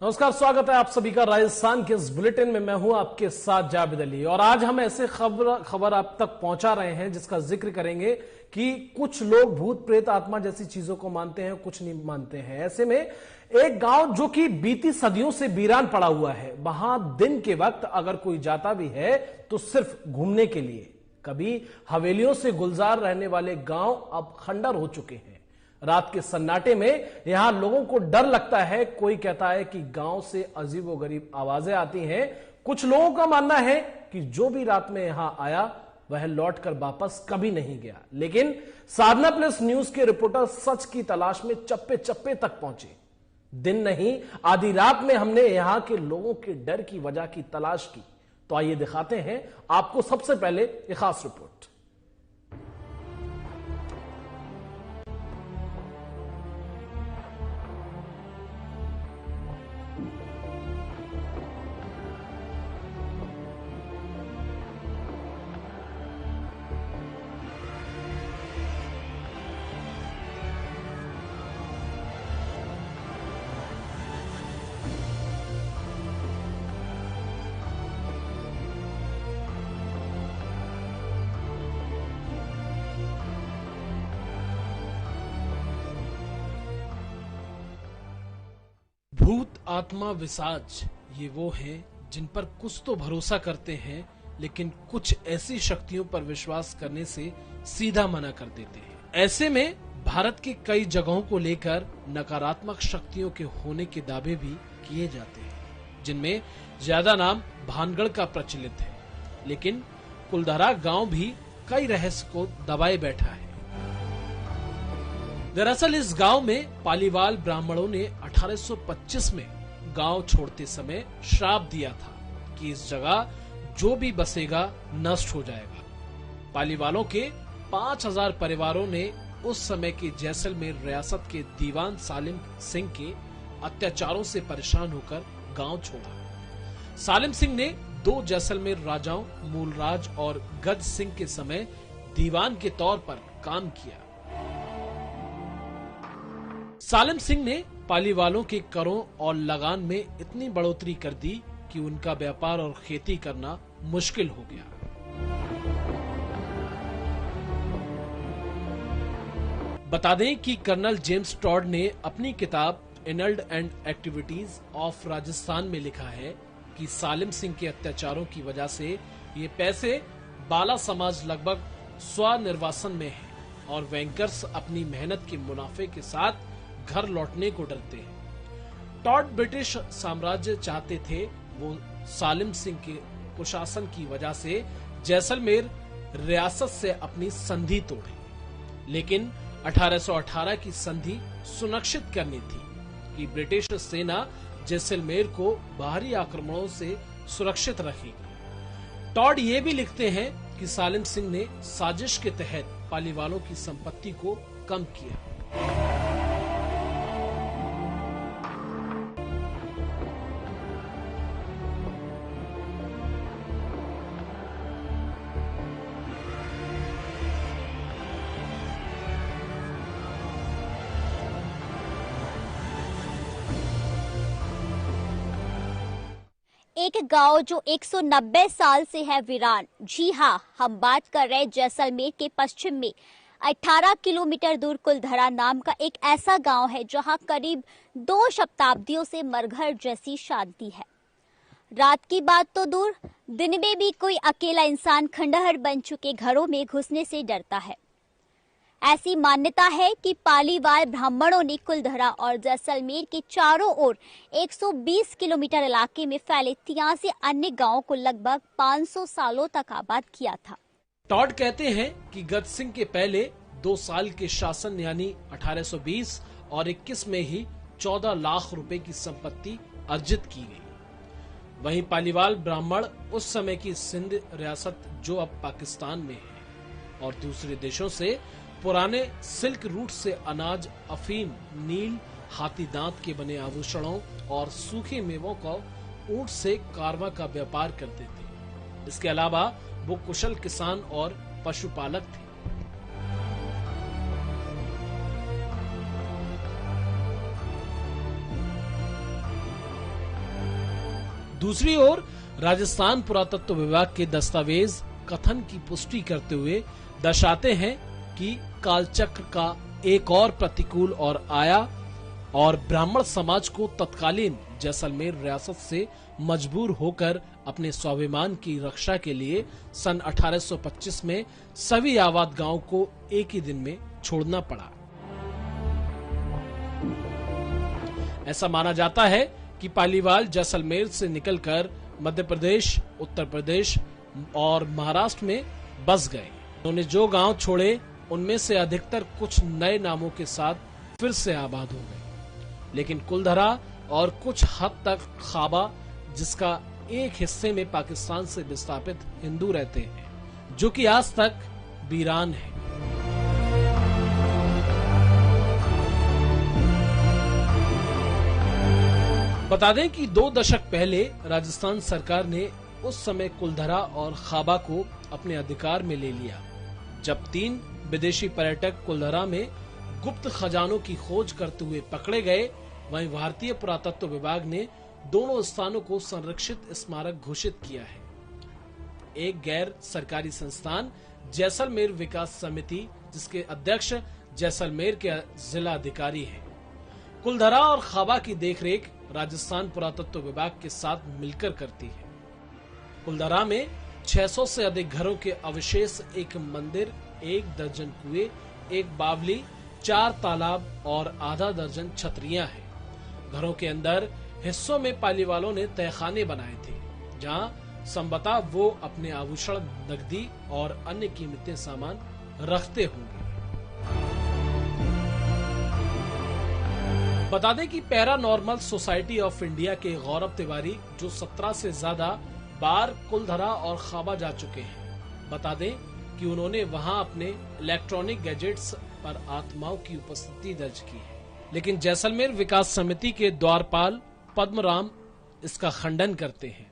नमस्कार, स्वागत है आप सभी का राजस्थान के इस बुलेटिन में। मैं हूं आपके साथ जावेद अली और आज हम ऐसे खबर आप तक पहुंचा रहे हैं जिसका जिक्र करेंगे कि कुछ लोग भूत प्रेत आत्मा जैसी चीजों को मानते हैं, कुछ नहीं मानते हैं। ऐसे में एक गांव जो कि बीती सदियों से वीरान पड़ा हुआ है, वहां दिन के वक्त अगर कोई जाता भी है तो सिर्फ घूमने के लिए। कभी हवेलियों से गुलजार रहने वाले गांव अब खंडर हो चुके हैं। रात के सन्नाटे में यहां लोगों को डर लगता है। कोई कहता है कि गांव से अजीबोगरीब आवाजें आती हैं। कुछ लोगों का मानना है कि जो भी रात में यहां आया वह लौटकर वापस कभी नहीं गया। लेकिन साधना प्लस न्यूज के रिपोर्टर सच की तलाश में चप्पे चप्पे तक पहुंचे। दिन नहीं, आधी रात में हमने यहां के लोगों के डर की वजह की तलाश की। तो आइए दिखाते हैं आपको सबसे पहले एक खास रिपोर्ट। भूत आत्मा विसाज ये वो हैं जिन पर कुछ तो भरोसा करते हैं, लेकिन कुछ ऐसी शक्तियों पर विश्वास करने से सीधा मना कर देते हैं। ऐसे में भारत की कई जगहों को लेकर नकारात्मक शक्तियों के होने के दावे भी किए जाते हैं, जिनमें ज्यादा नाम भानगढ़ का प्रचलित है। लेकिन कुलधरा गांव भी कई रहस्य को दबाए बैठा है। दरअसल इस गांव में पालीवाल ब्राह्मणों ने 1825 में गांव छोड़ते समय श्राप दिया था कि इस जगह जो भी बसेगा नष्ट हो जाएगा। पालीवालों के 5000 परिवारों ने उस समय के जैसलमेर रियासत के दीवान सालिम सिंह के अत्याचारों से परेशान होकर गांव छोड़ा। सालिम सिंह ने 2 जैसलमेर राजाओं मूलराज और गज सिंह के समय दीवान के तौर पर काम किया। सालिम सिंह ने पालीवालों के करों और लगान में इतनी बढ़ोतरी कर दी कि उनका व्यापार और खेती करना मुश्किल हो गया। बता दें कि कर्नल जेम्स टॉड ने अपनी किताब इनल्ड एंड एक्टिविटीज ऑफ राजस्थान में लिखा है कि सालिम सिंह के अत्याचारों की वजह से ये पैसे बाला समाज लगभग स्वनिर्वासन में है और बैंकर्स अपनी मेहनत के मुनाफे के साथ घर लौटने को डरते हैं। टॉड ब्रिटिश साम्राज्य चाहते थे, वो सालिम सिंह के कुशासन की वजह से जैसलमेर रियासत से अपनी संधि तोड़े। लेकिन 1818 की संधि सुनिश्चित करनी थी कि ब्रिटिश सेना जैसलमेर को बाहरी आक्रमणों से सुरक्षित रखेगी। टॉड ये भी लिखते हैं कि सालिम सिंह ने साजिश के तहत पालीवालों की संपत्ति को कम किया। एक गांव जो 190 साल से है वीरान। जी हाँ, हम बात कर रहे हैं जैसलमेर के पश्चिम में 18 किलोमीटर दूर कुलधरा नाम का एक ऐसा गांव है जहां करीब 2 शताब्दियों से मरघर जैसी शांति है। रात की बात तो दूर, दिन में भी कोई अकेला इंसान खंडहर बन चुके घरों में घुसने से डरता है। ऐसी मान्यता है कि पालीवाल ब्राह्मणों ने कुलधरा और जैसलमेर के चारों ओर 120 किलोमीटर इलाके में फैले 83 अन्य गांवों को लगभग 500 सालों तक आबाद किया था। टॉड कहते हैं कि गज सिंह के पहले 2 साल के शासन यानी 1820 और 21 में ही 14 लाख रुपए की संपत्ति अर्जित की गई। वहीं पालीवाल ब्राह्मण उस समय की सिंध रियासत जो अब पाकिस्तान में है और दूसरे देशों से पुराने सिल्क रूट से अनाज, अफीम, नील, हाथी दांत के बने आभूषणों और सूखे मेवों का ऊंट से कारवा का व्यापार करते थे। इसके अलावा वो कुशल किसान और पशुपालक थे। दूसरी ओर राजस्थान पुरातत्व विभाग के दस्तावेज कथन की पुष्टि करते हुए दर्शाते हैं कि कालचक्र का एक और प्रतिकूल और आया और ब्राह्मण समाज को तत्कालीन जैसलमेर रियासत से मजबूर होकर अपने स्वाभिमान की रक्षा के लिए सन 1825 में सभी आबाद गांव को एक ही दिन में छोड़ना पड़ा। ऐसा माना जाता है कि पालीवाल जैसलमेर से निकलकर मध्य प्रदेश, उत्तर प्रदेश और महाराष्ट्र में बस गए। उन्होंने जो गांव छोड़े उनमें से अधिकतर कुछ नए नामों के साथ फिर से आबाद हो गए, लेकिन कुलधरा और कुछ हद तक खाबा, जिसका एक हिस्से में पाकिस्तान से विस्थापित हिंदू रहते हैं, जो कि आज तक वीरान है। बता दें कि 2 दशक पहले राजस्थान सरकार ने उस समय कुलधरा और खाबा को अपने अधिकार में ले लिया, जब 3 विदेशी पर्यटक कुलधरा में गुप्त खजानों की खोज करते हुए पकड़े गए। वहीं भारतीय पुरातत्व विभाग ने दोनों स्थानों को संरक्षित स्मारक घोषित किया है। एक गैर सरकारी संस्थान जैसलमेर विकास समिति, जिसके अध्यक्ष जैसलमेर के जिला अधिकारी हैं, कुलधरा और खाबा की देखरेख राजस्थान पुरातत्व विभाग के साथ मिलकर करती है। कुलधरा में 600 से अधिक घरों के अवशेष, एक मंदिर, 1 दर्जन कुएं, 1 बावली, 4 तालाब और आधा दर्जन छतरियां हैं। घरों के अंदर हिस्सों में पालीवालों ने तहखाने बनाए थे, जहां संभवतः वो अपने आभूषण, नकदी और अन्य कीमती सामान रखते होंगे। बता दें कि पैरानॉर्मल सोसाइटी ऑफ इंडिया के गौरव तिवारी, जो 17 से ज्यादा बार कुलधरा और खाबा जा चुके हैं, बता दें कि उन्होंने वहां अपने इलेक्ट्रॉनिक गैजेट्स पर आत्माओं की उपस्थिति दर्ज की है। लेकिन जैसलमेर विकास समिति के द्वारपाल पद्मराम इसका खंडन करते हैं।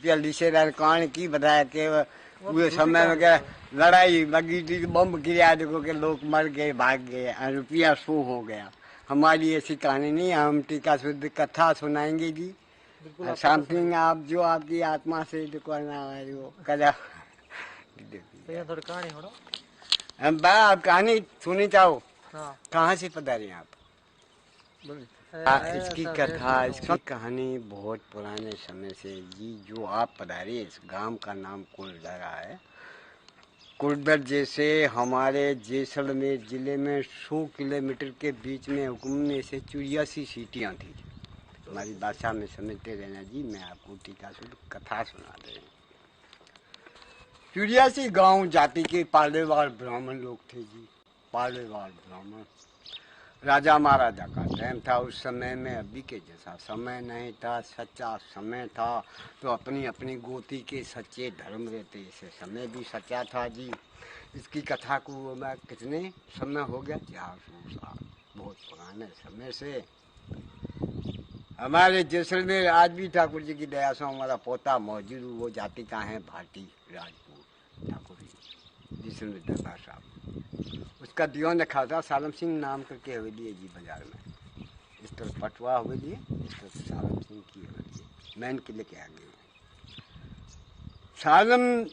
जल्दी से कहानी की बताया कि वो समय में क्या लड़ाई लगी थी, बम गिरा, देखो के लोग मर गए, भाग गए, रुपया सो हो गया। हमारी ऐसी कहानी नहीं, हम टीका शुद्ध कथा सुनाएंगे जी। समथिंग आप जो आपकी आत्मा से कला आप कहानी सुनी चाहो। कहाँ से पधारे आप? इसकी कथा, इसकी कहानी बहुत पुराने समय से जी। जो आप पधारे, इस गांव का नाम कुलधरा है। कुलधर जैसे हमारे जैसलमेर जिले में 100 किलोमीटर के बीच में हुक्म में से 84 सीटियाँ थी। हमारी भाषा में समझते रहना जी, मैं आपको टीका शुद्ध कथा सुना दे। 84 गांव जाति के पालेवाल ब्राह्मण लोग थे जी। पालेवाल ब्राह्मण, राजा महाराजा का टाइम था उस समय में। अभी के जैसा समय नहीं था, सच्चा समय था। तो अपनी अपनी गोती के सच्चे धर्म रहते, इसे समय भी सच्चा था जी। इसकी कथा को मैं कितने समय हो गया, 400 साल, बहुत पुराने समय से। हमारे जैसलमेर आज भी ठाकुर जी की दया से हमारा पोता मौजूद, वो जाति का है भाटी राजपूत ठाकुर जी, जैसलमेर दरबार साहब। उसका दियोन रखा था सालम सिंह नाम करके हवेली है जी बाजार में। इस तरफ पटवा हवेली है, इस तरफ सालम सिंह की हवेली है, मैन किले के आगे। सालम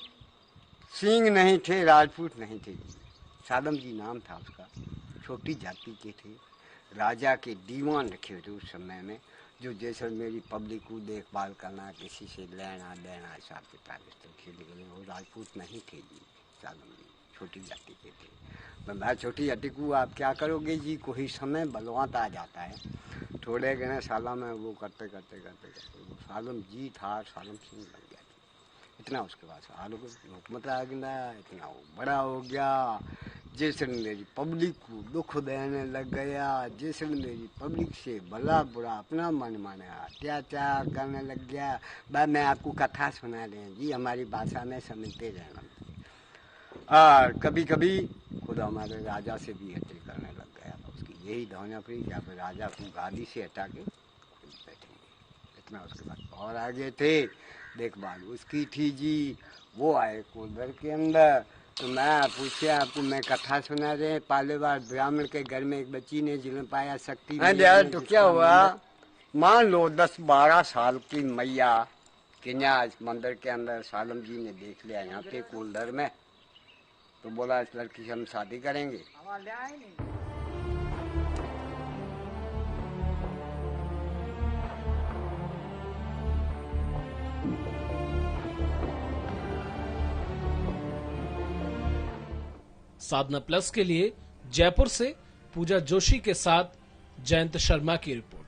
सिंह नहीं थे, राजपूत नहीं थे जी। सालम जी नाम था उसका, छोटी जाति के थे। राजा के दीवान रखे हुए थे उस समय में, जो जैसलमेरी पब्लिक को देखभाल करना, किसी से लेना देना, हिसाब किताब खेले गए। वो राजपूत नहीं थे जी, सालम जी छोटी जाति के थे। मैं छोटी जाति को आप क्या करोगे जी, कोई समय बलवंत आ जाता है। थोड़े गए साला में वो करते करते करते करते वो सालम जी था, सालम सिंह बन गया। इतना उसके पास हुकूमत आ गया, इतना वो बड़ा हो गया। जैसलमेरी पब्लिक को दुख देने लग गया। जैसलमेरी पब्लिक से भला बुरा अपना मन माने अत्याचार करने लग गया। बस मैं आपको कथा सुना दें जी, हमारी भाषा में समझते रहना। कभी कभी खुद हमारे राजा से भी हत्या करने लग गया। उसकी यही धौना पड़ी कि आप राजा को गादी से हटा के बैठेंगे। इतना उसके बाद और आगे थे, देखभाल उसकी थी जी। वो आए कुलधर के अंदर, तो मैं पूछे आपको, मैं कथा सुना रहे। पालेवाल ब्राह्मण के घर में एक बच्ची ने जन्म पाया, शक्ति। तो क्या हुआ, मान लो 10-12 साल की मैया कि यहाँ मंदिर के अंदर सालम जी ने देख लिया यहाँ पे कुलधर में, तो बोला इस लड़की से हम शादी करेंगे। साधना प्लस के लिए जयपुर से पूजा जोशी के साथ जयंत शर्मा की रिपोर्ट।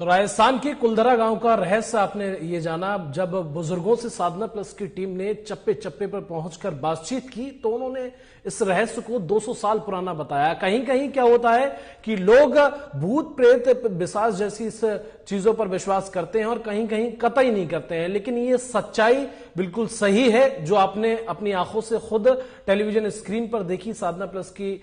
तो राजस्थान के कुलधरा गांव का रहस्य आपने ये जाना। जब बुजुर्गों से साधना प्लस की टीम ने चप्पे चप्पे पर पहुंचकर बातचीत की तो उन्होंने इस रहस्य को 200 साल पुराना बताया। कहीं कहीं क्या होता है कि लोग भूत प्रेत पिशाच जैसी इस चीजों पर विश्वास करते हैं और कहीं कहीं कतई नहीं करते हैं, लेकिन ये सच्चाई बिल्कुल सही है जो आपने अपनी आंखों से खुद टेलीविजन स्क्रीन पर देखी। साधना प्लस की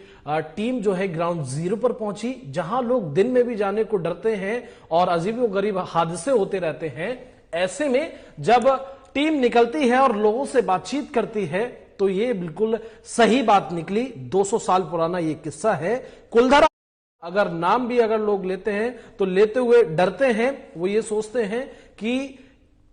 टीम जो है ग्राउंड जीरो पर पहुंची, जहां लोग दिन में भी जाने को डरते हैं और अजीबोगरीब हादसे होते रहते हैं। ऐसे में जब टीम निकलती है और लोगों से बातचीत करती है तो ये बिल्कुल सही बात निकली। 200 साल पुराना ये किस्सा है। कुलधरा अगर नाम भी अगर लोग लेते हैं तो लेते हुए डरते हैं। वो ये सोचते हैं कि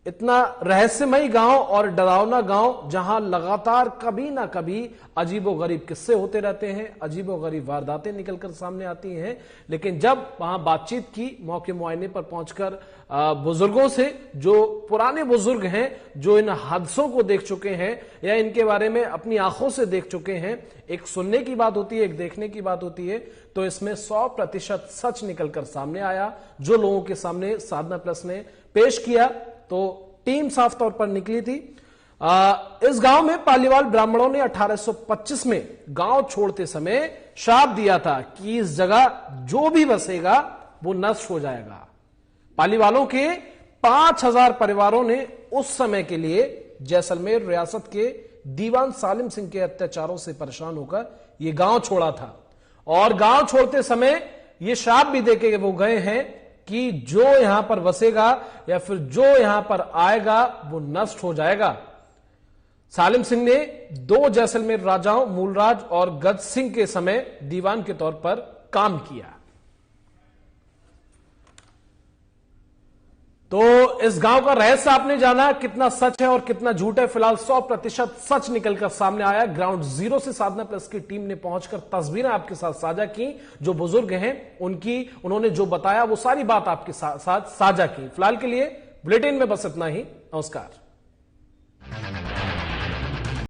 इतना रहस्यमय गांव और डरावना गांव जहां लगातार कभी ना कभी अजीबोगरीब किस्से होते रहते हैं, अजीबोगरीब वारदातें निकलकर सामने आती हैं। लेकिन जब वहां बातचीत की, मौके मुआयने पर पहुंचकर बुजुर्गों से, जो पुराने बुजुर्ग हैं जो इन हादसों को देख चुके हैं या इनके बारे में अपनी आंखों से देख चुके हैं, एक सुनने की बात होती है, एक देखने की बात होती है, तो इसमें 100% सच निकलकर सामने आया जो लोगों के सामने साधना प्लस ने पेश किया। तो टीम साफ तौर पर निकली थी। इस गांव में पालीवाल ब्राह्मणों ने 1825 में गांव छोड़ते समय श्राप दिया था कि इस जगह जो भी बसेगा वो नष्ट हो जाएगा। पालीवालों के 5000 परिवारों ने उस समय के लिए जैसलमेर रियासत के दीवान सालिम सिंह के अत्याचारों से परेशान होकर यह गांव छोड़ा था। और गांव छोड़ते समय यह श्राप भी देके वो गए हैं कि जो यहां पर बसेगा या फिर जो यहां पर आएगा वो नष्ट हो जाएगा। सालिम सिंह ने 2 जैसलमेर राजाओं मूलराज और गज सिंह के समय दीवान के तौर पर काम किया। तो इस गांव का रहस्य आपने जाना, कितना सच है और कितना झूठ है। फिलहाल 100% सच निकलकर सामने आया। ग्राउंड जीरो से साधना प्लस की टीम ने पहुंचकर तस्वीरें आपके साथ साझा की। जो बुजुर्ग हैं उन्होंने जो बताया वो सारी बात आपके साथ साझा की। फिलहाल के लिए बुलेटिन में बस इतना ही। नमस्कार।